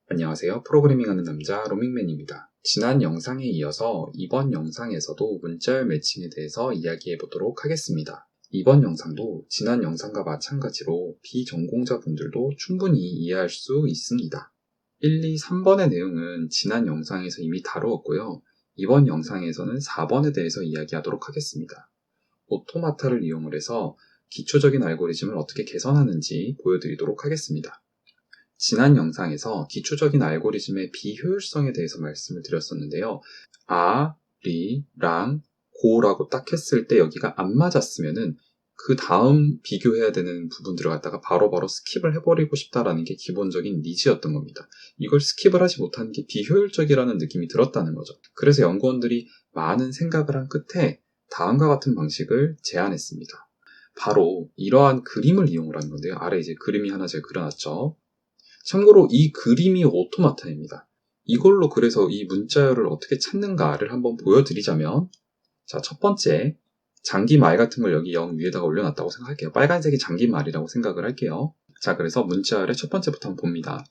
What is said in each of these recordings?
안녕하세요. 프로그래밍하는 남자 로밍맨입니다. 지난 영상에 이어서 이번 영상에서도 문자열 매칭에 대해서 이야기해 보도록 하겠습니다. 이번 영상도 지난 영상과 마찬가지로 비전공자분들도 충분히 이해할 수 있습니다. 1, 2, 3번의 내용은 지난 영상에서 이미 다루었고요. 이번 영상에서는 4번에 대해서 이야기하도록 하겠습니다. 오토마타를 이용을 해서 기초적인 알고리즘을 어떻게 개선하는지 보여드리도록 하겠습니다. 지난 영상에서 기초적인 알고리즘의 비효율성에 대해서 말씀을 드렸었는데요. 리, 랑, 고라고 딱 했을 때 여기가 안 맞았으면은 그 다음 비교해야 되는 부분들을 갖다가 바로바로 스킵을 해버리고 싶다라는 게 기본적인 니즈였던 겁니다. 이걸 스킵을 하지 못하는 게 비효율적이라는 느낌이 들었다는 거죠. 그래서 연구원들이 많은 생각을 한 끝에 다음과 같은 방식을 제안했습니다. 바로 이러한 그림을 이용을 하는 건데요. 아래 이제 그림이 하나 제가 그려놨죠. 참고로 이 그림이 오토마타입니다. 이걸로 그래서 이 문자열을 어떻게 찾는가를 한번 보여드리자면, 자, 첫 번째, 장기말 같은 걸 여기 0 위에다가 올려놨다고 생각할게요. 빨간색이 장기말이라고 생각을 할게요. 자, 그래서 문자열의 첫 번째부터 한번 봅니다.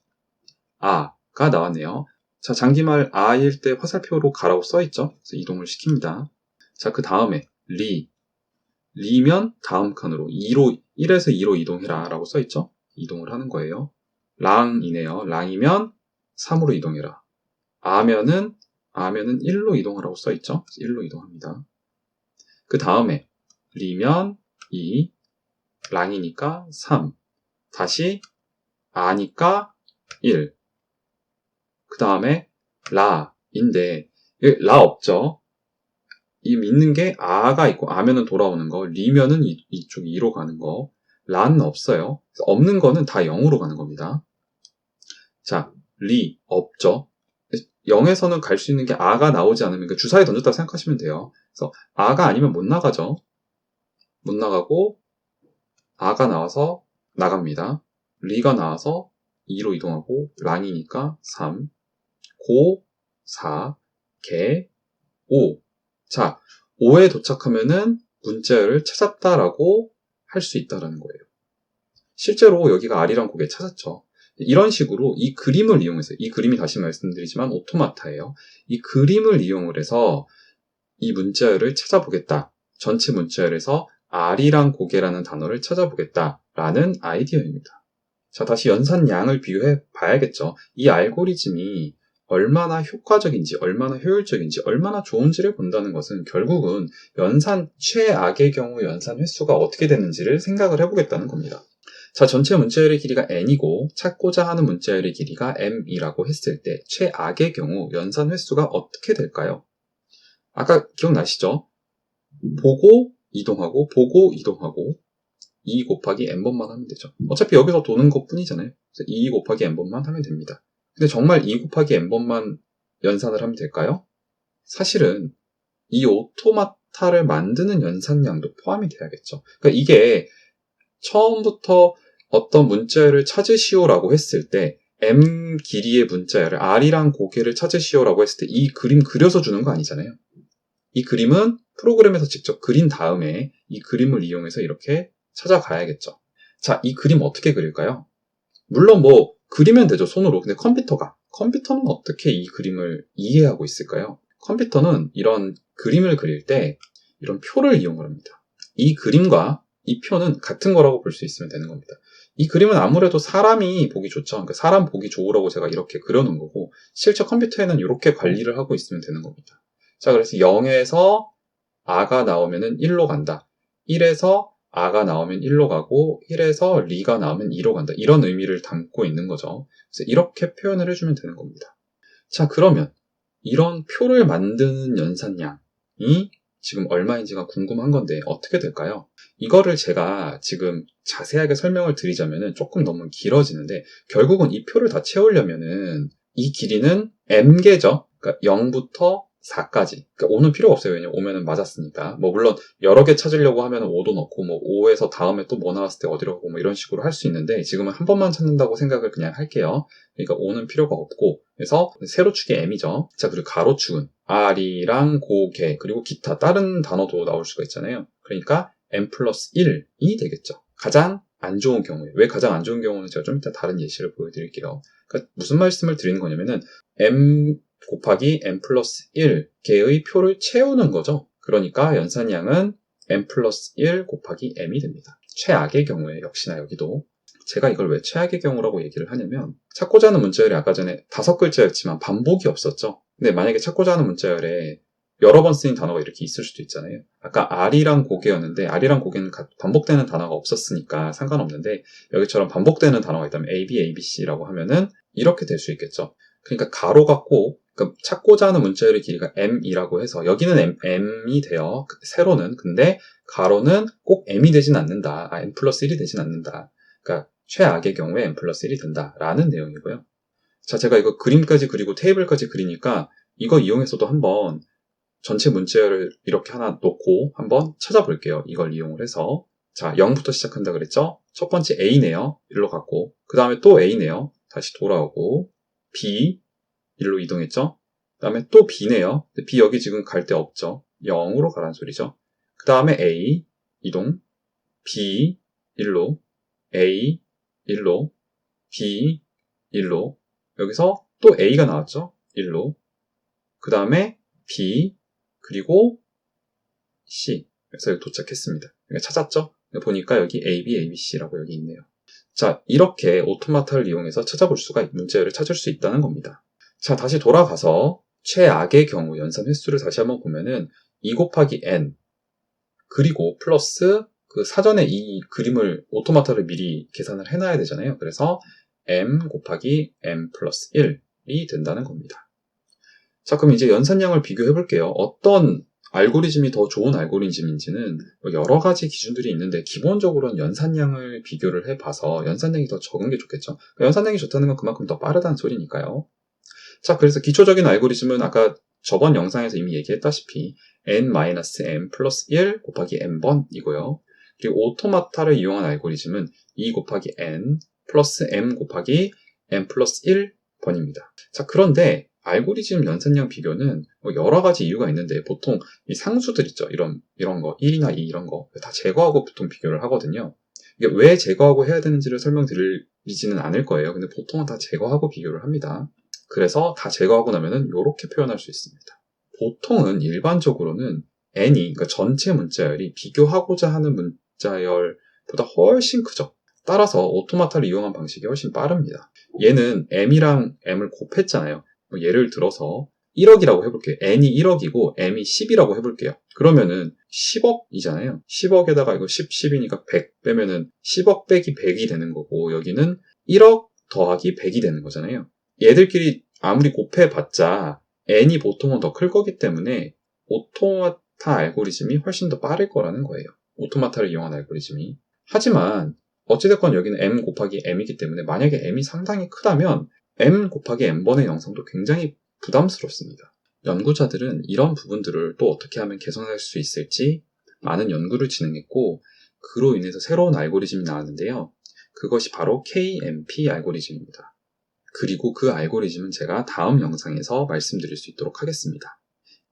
아가 나왔네요. 자, 장기말 아일 때 화살표로 가라고 써있죠? 그래서 이동을 시킵니다. 자, 그 다음에 리면 다음 칸으로 1에서 2로 이동해라 라고 써있죠? 이동을 하는 거예요. 랑이네요. 랑이면 3으로 이동해라. 아면은 1로 이동하라고 써있죠? 1로 이동합니다. 그 다음에 리면 2, 랑이니까 3, 다시 아니까 1. 그 다음에 라인데 라 없죠? 있는 게 아가 있고 아면은 돌아오는 거, 리면은 이쪽 2로 가는 거, 라는 없어요. 없는 거는 다 0으로 가는 겁니다. 자, 리 없죠. 0에서는 갈 수 있는 게 아가 나오지 않으면 주사위에 던졌다 생각하시면 돼요. 그래서 아가 아니면 못 나가죠. 못 나가고 아가 나와서 나갑니다. 리가 나와서 2로 이동하고 랑이니까 3, 고 4, 개 5. 자, 5에 도착하면은 문자열을 찾았다라고 할 수 있다라는 거예요. 실제로 여기가 R이랑 고개 찾았죠. 이런 식으로 이 그림을 이용해서, 이 그림이 다시 말씀드리지만 오토마타예요. 이 그림을 이용을 해서 이 문자열을 찾아보겠다. 전체 문자열에서 R이랑 고개라는 단어를 찾아보겠다라는 아이디어입니다. 자, 다시 연산량을 비교해 봐야겠죠. 이 알고리즘이 얼마나 효과적인지, 얼마나 효율적인지, 얼마나 좋은지를 본다는 것은 결국은 최악의 경우 연산 횟수가 어떻게 되는지를 생각을 해보겠다는 겁니다. 자, 전체 문자열의 길이가 n이고 찾고자 하는 문자열의 길이가 m이라고 했을 때 최악의 경우 연산 횟수가 어떻게 될까요? 아까 기억나시죠? 보고 이동하고 2 곱하기 n번만 하면 되죠. 어차피 여기서 도는 것 뿐이잖아요. 그래서 2 곱하기 n번만 하면 됩니다. 근데 정말 2 곱하기 n번만 연산을 하면 될까요? 사실은 이 오토마타를 만드는 연산량도 포함이 돼야겠죠. 그러니까 이게 처음부터 어떤 문자열을 찾으시오라고 했을 때 m 길이의 문자열을 R이랑 고개를 찾으시오라고 했을 때 이 그림 그려서 주는 거 아니잖아요. 이 그림은 프로그램에서 직접 그린 다음에 이 그림을 이용해서 이렇게 찾아가야겠죠. 자, 이 그림 어떻게 그릴까요? 물론 그리면 되죠, 손으로. 근데 컴퓨터는 어떻게 이 그림을 이해하고 있을까요? 컴퓨터는 이런 그림을 그릴 때 이런 표를 이용을 합니다. 이 그림과 이 표는 같은 거라고 볼 수 있으면 되는 겁니다. 이 그림은 아무래도 사람이 보기 좋죠. 그러니까 사람 보기 좋으라고 제가 이렇게 그려놓은 거고, 실제 컴퓨터에는 이렇게 관리를 하고 있으면 되는 겁니다. 자, 그래서 0에서 아가 나오면은 1로 간다. 1에서 아가 나오면 1로 가고 1에서 리가 나오면 2로 간다. 이런 의미를 담고 있는 거죠. 그래서 이렇게 표현을 해주면 되는 겁니다. 자, 그러면 이런 표를 만드는 연산량이 지금 얼마인지가 궁금한 건데 어떻게 될까요? 이거를 제가 지금 자세하게 설명을 드리자면은 조금 너무 길어지는데, 결국은 이 표를 다 채우려면은 이 길이는 m개죠. 그러니까 0부터 4까지. 그러니까 5는 필요가 없어요. 왜냐면 5면은 맞았으니까. 물론 여러 개 찾으려고 하면 5도 넣고 5에서 다음에 또 나왔을 때 어디로 가고 이런 식으로 할 수 있는데, 지금은 한 번만 찾는다고 생각을 그냥 할게요. 그러니까 5는 필요가 없고, 그래서 세로축이 m이죠. 자, 그리고 가로축은 R이랑 고개, 그리고 기타 다른 단어도 나올 수가 있잖아요. 그러니까 m 플러스 1이 되겠죠. 가장 안 좋은 경우에, 왜 가장 안 좋은 경우는 제가 좀 이따 다른 예시를 보여드릴게요. 그러니까 무슨 말씀을 드리는 거냐면은 m 곱하기 m 플러스 1개의 표를 채우는 거죠. 그러니까 연산량은 m 플러스 1 곱하기 m이 됩니다. 최악의 경우에 역시나 여기도 제가 이걸 왜 최악의 경우라고 얘기를 하냐면 찾고자 하는 문자열이 아까 전에 5글자였지만 반복이 없었죠. 근데 만약에 찾고자 하는 문자열에 여러 번 쓰인 단어가 이렇게 있을 수도 있잖아요. 아까 R이랑 고개였는데 R이랑 고개는 반복되는 단어가 없었으니까 상관없는데 여기처럼 반복되는 단어가 있다면 AB, ABC라고 하면은 이렇게 될 수 있겠죠. 그러니까 가로가 꼭 그러니까 찾고자 하는 문자열의 길이가 M이라고 해서 여기는 M이 돼요. 세로는. 근데 가로는 꼭 M이 되진 않는다. M 플러스 1이 되진 않는다. 그러니까 최악의 경우에 M 플러스 1이 된다라는 내용이고요. 자, 제가 이거 그림까지 그리고 테이블까지 그리니까 이거 이용해서도 한번 전체 문자열을 이렇게 하나 놓고 한번 찾아볼게요. 이걸 이용을 해서. 자, 0부터 시작한다 그랬죠? 첫 번째 A네요. 일로 갔고. 그 다음에 또 A네요. 다시 돌아오고. B, 일로 이동했죠? 그 다음에 또 B네요. B 여기 지금 갈 데 없죠? 0으로 가라는 소리죠. 그 다음에 A, 이동. B, 일로. A, 일로. B, 일로. 여기서 또 A가 나왔죠? 일로. 그 다음에 B, 그리고 C. 그래서 여기 도착했습니다. 찾았죠? 보니까 여기 AB, ABC라고 여기 있네요. 자, 이렇게 오토마타를 이용해서 찾아볼 수가, 문자열을 찾을 수 있다는 겁니다. 자, 다시 돌아가서 최악의 경우 연산 횟수를 다시 한번 보면은 2 곱하기 n 그리고 플러스 그 사전에 이 그림을 오토마타를 미리 계산을 해놔야 되잖아요. 그래서 m 곱하기 m 플러스 1이 된다는 겁니다. 자, 그럼 이제 연산량을 비교해 볼게요. 어떤 알고리즘이 더 좋은 알고리즘인지는 여러 가지 기준들이 있는데 기본적으로는 연산량을 비교를 해봐서 연산량이 더 적은 게 좋겠죠. 연산량이 좋다는 건 그만큼 더 빠르다는 소리니까요. 자, 그래서 기초적인 알고리즘은 아까 저번 영상에서 이미 얘기했다시피 n-m 플러스 1 곱하기 n번이고요. 그리고 오토마타를 이용한 알고리즘은 2 곱하기 n 플러스 m 곱하기 n 플러스 1번입니다. 자, 그런데 알고리즘 연산량 비교는 여러 가지 이유가 있는데 보통 이 상수들 있죠. 이런 거 1이나 2 이런 거 다 제거하고 보통 비교를 하거든요. 이게 왜 제거하고 해야 되는지를 설명드리지는 않을 거예요. 근데 보통은 다 제거하고 비교를 합니다. 그래서 다 제거하고 나면은 이렇게 표현할 수 있습니다. 보통은 일반적으로는 n이 그러니까 전체 문자열이 비교하고자 하는 문자열보다 훨씬 크죠. 따라서 오토마타를 이용한 방식이 훨씬 빠릅니다. 얘는 m이랑 m을 곱했잖아요. 예를 들어서 1억이라고 해볼게요. n이 1억이고 m이 10이라고 해볼게요. 그러면은 10억이잖아요. 10억에다가 이거 10이니까 100 빼면은 10억 빼기 100이 되는 거고 여기는 1억 더하기 100이 되는 거잖아요. 얘들끼리 아무리 곱해봤자 n이 보통은 더 클 거기 때문에 오토마타 알고리즘이 훨씬 더 빠를 거라는 거예요. 오토마타를 이용한 알고리즘이. 하지만 어찌됐건 여기는 m 곱하기 m이기 때문에 만약에 m이 상당히 크다면 m 곱하기 n번의 영상도 굉장히 부담스럽습니다. 연구자들은 이런 부분들을 또 어떻게 하면 개선할 수 있을지 많은 연구를 진행했고 그로 인해서 새로운 알고리즘이 나왔는데요. 그것이 바로 KMP 알고리즘입니다. 그리고 그 알고리즘은 제가 다음 영상에서 말씀드릴 수 있도록 하겠습니다.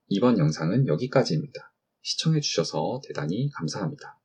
이번 영상은 여기까지입니다. 시청해주셔서 대단히 감사합니다.